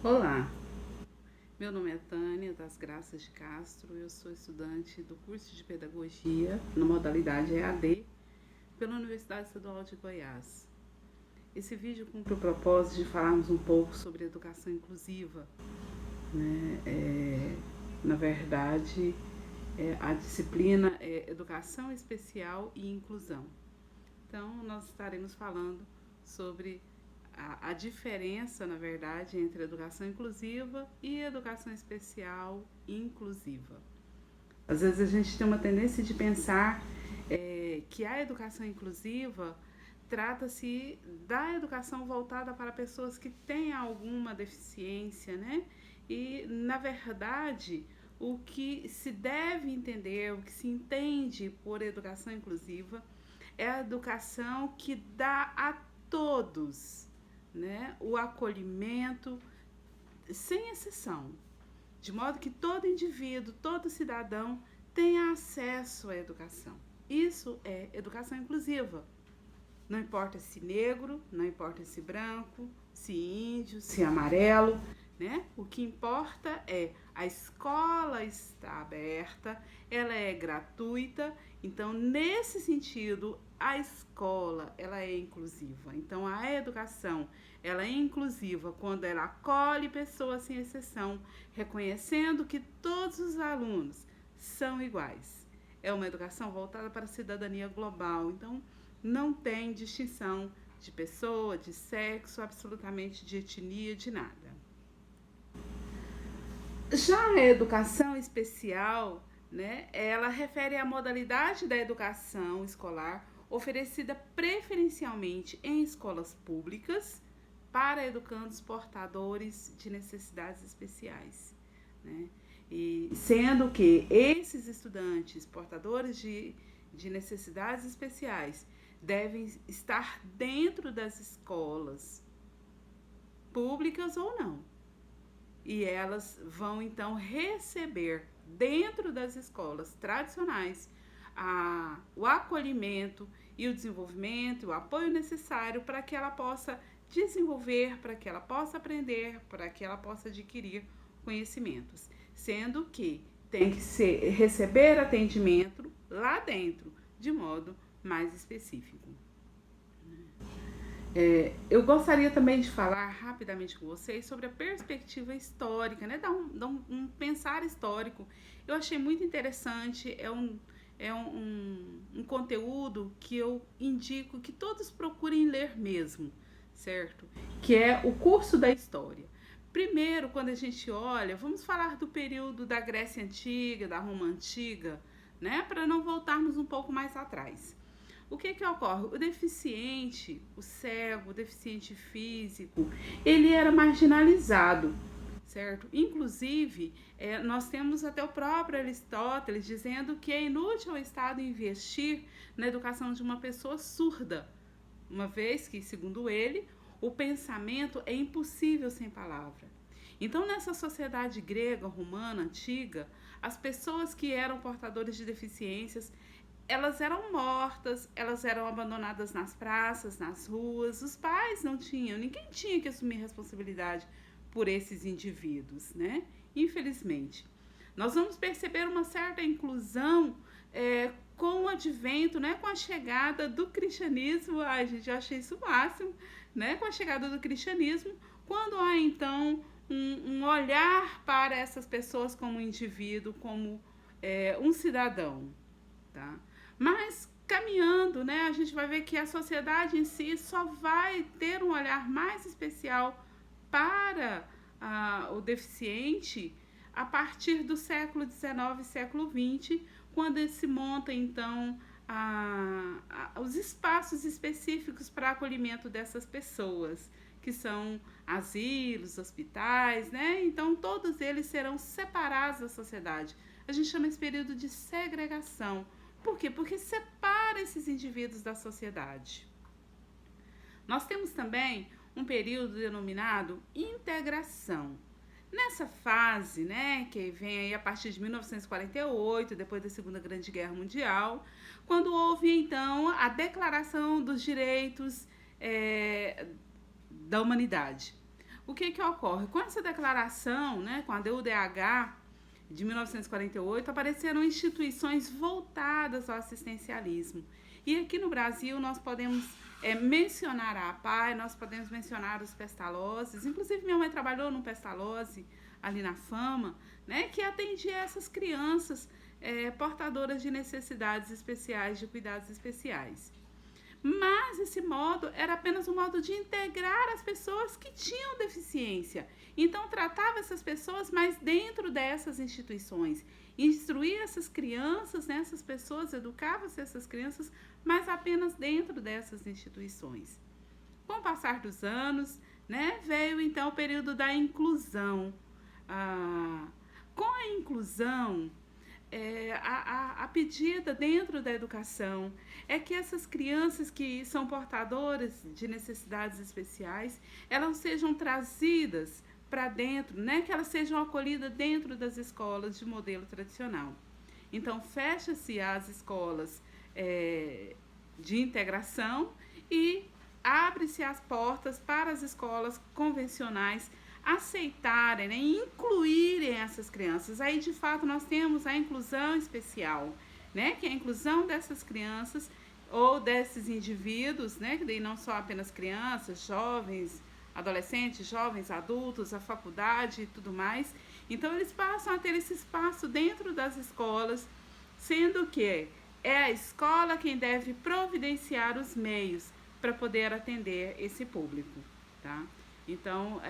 Olá, meu nome é Tânia das Graças de Castro, eu sou estudante do curso de Pedagogia na modalidade EAD pela Universidade Estadual de Goiás. Esse vídeo cumpre o propósito de falarmos um pouco sobre educação inclusiva, né? Na verdade, a disciplina é Educação Especial e Inclusão. Então, nós estaremos falando sobre a diferença, na verdade, entre educação inclusiva e educação especial e inclusiva. Às vezes a gente tem uma tendência de pensar que a educação inclusiva trata-se da educação voltada para pessoas que têm alguma deficiência, né? E, na verdade, o que se deve entender, o que se entende por educação inclusiva é a educação que dá a todos, né, o acolhimento sem exceção, de modo que todo indivíduo, todo cidadão tenha acesso à educação. Isso é educação inclusiva. Não importa se negro, não importa se branco, se índio, se amarelo, né? O que importa é a escola está aberta, ela é gratuita, então nesse sentido a escola ela é inclusiva. Então a educação ela é inclusiva quando ela acolhe pessoas sem exceção, reconhecendo que todos os alunos são iguais. É uma educação voltada para a cidadania global, então não tem distinção de pessoa, de sexo, absolutamente de etnia, de nada. Já a educação especial, né, ela refere à modalidade da educação escolar oferecida preferencialmente em escolas públicas para educandos portadores de necessidades especiais, né? E sendo que esses estudantes portadores de necessidades especiais devem estar dentro das escolas públicas ou não. E elas vão então receber dentro das escolas tradicionais o acolhimento e o desenvolvimento, o apoio necessário para que ela possa desenvolver, para que ela possa aprender, para que ela possa adquirir conhecimentos, sendo que tem que receber atendimento lá dentro, de modo mais específico. Eu gostaria também de falar rapidamente com vocês sobre a perspectiva histórica, né? Dar um pensar histórico. Eu achei muito interessante, um conteúdo que eu indico que todos procurem ler mesmo, certo? Que é o curso da história. Primeiro, quando a gente olha, vamos falar do período da Grécia Antiga, da Roma Antiga, né? Para não voltarmos um pouco mais atrás. O que ocorre? O deficiente, o cego, o deficiente físico, ele era marginalizado, certo? Inclusive, nós temos até o próprio Aristóteles dizendo que é inútil ao Estado investir na educação de uma pessoa surda, uma vez que, segundo ele, o pensamento é impossível sem palavra. Então, nessa sociedade grega, romana, antiga, as pessoas que eram portadores de deficiências, elas eram mortas, elas eram abandonadas nas praças, nas ruas, os pais não tinham, ninguém tinha que assumir responsabilidade por esses indivíduos, né? Infelizmente. Nós vamos perceber uma certa inclusão com o advento, né, com a chegada do cristianismo. Ai, gente, eu achei isso o máximo, né? Com a chegada do cristianismo, quando há então um olhar para essas pessoas como um indivíduo, como um cidadão, tá? Mas caminhando, né, a gente vai ver que a sociedade em si só vai ter um olhar mais especial para o deficiente a partir do século XIX e século XX, quando se monta então os espaços específicos para acolhimento dessas pessoas, que são asilos, hospitais, né? Então todos eles serão separados da sociedade. A gente chama esse período de segregação. Por quê? Porque separa esses indivíduos da sociedade. Nós temos também um período denominado integração. Nessa fase, né, que vem aí a partir de 1948, depois da Segunda Grande Guerra Mundial, quando houve então a Declaração dos Direitos da Humanidade. o que ocorre? Com essa declaração, né, com a DUDH de 1948, apareceram instituições voltadas ao assistencialismo. E aqui no Brasil nós podemos mencionar a APAE, nós podemos mencionar os Pestalozes, inclusive minha mãe trabalhou no Pestalozzi, ali na Fama, né, que atendia essas crianças portadoras de necessidades especiais, de cuidados especiais. Mas esse modo era apenas um modo de integrar as pessoas que tinham deficiência. Então, tratava essas pessoas mais dentro dessas instituições. Instruía essas crianças, né, essas pessoas, educava essas crianças, mas apenas dentro dessas instituições. Com o passar dos anos, né, veio então o período da inclusão. Com a inclusão, a pedida dentro da educação é que essas crianças que são portadoras de necessidades especiais, elas sejam trazidas para dentro, né, que elas sejam acolhidas dentro das escolas de modelo tradicional. Então, fecha-se as escolas de integração e abre-se as portas para as escolas convencionais aceitarem, né, incluírem essas crianças. Aí, de fato, nós temos a inclusão especial, né, que é a inclusão dessas crianças ou desses indivíduos, né, que daí não só apenas crianças, jovens, adolescentes, jovens, adultos, a faculdade e tudo mais. Então, eles passam a ter esse espaço dentro das escolas, sendo que é a escola quem deve providenciar os meios para poder atender esse público, tá? Então,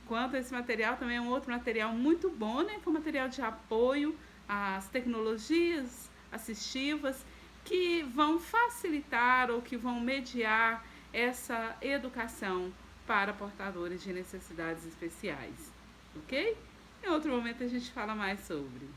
quanto a esse material, também é um outro material muito bom, né, que é um material de apoio às tecnologias assistivas que vão facilitar ou que vão mediar essa educação para portadores de necessidades especiais, ok? Em outro momento a gente fala mais sobre.